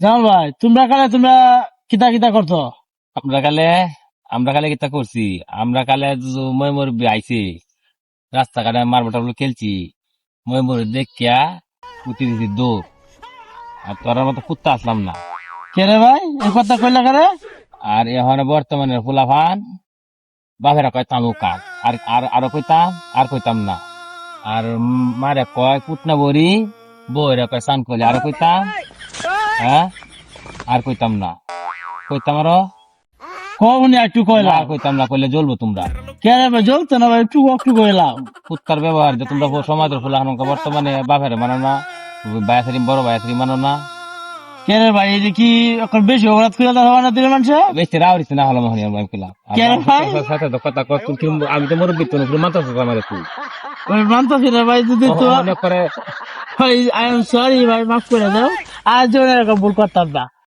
জামাল ভাই তোমরা কিতা কিতা করছো? আমরা কালে আমরা কালে কিতা করছি। আমরা কালে ময়মুর আইছি রাস্তাঘাটে মার্বল টার্বল খেলছি। ময়মুর দেখিয়া উঠে দিছি দৌড়। আর তোর মতো কুত্তা আসলাম না। কে রে ভাই এই কথা কইলা করে? আর এখন বর্তমানে ফুলাফান বাপেরা কয় তামু কাজ আর আর আরো কইতাম আর কইতাম না। আর মারে কয় কুটনা বড়ি বউরা কয় সান করলে আরো কইতাম। হ্যাঁ আর কইতাম না। কইতাম আরো কখনই একটু না, কইলা কইতাম না কইলে জ্বলবো তোমরা। কে রে ভাই জ্বলতো না ভাই, একটু কইলাম। কুত্তার ব্যবহার যে তোমরা সমাজের ফুলা বর্তমানে বাপের মানো না, বায়াসারি বড় বায়াসারি মানো না। কে রে ভাই এই যে কি এখন বেশি অপরাধ করে দেওয়া না দিলে মানুষে? বেশি রাউরিস না হলো মহনি আমি কইলাম। কে রে ভাই? সাথে তো কথা কর তুই আমি তো মুরব্বি তো মানতাছ আমার তুই ওই মানতাছি রে ভাই, যদি তো অনেক করে ভাই আই এম সরি ভাই, মাফ করে দাও। আর জীবনে এরকম ভুল করতাম না।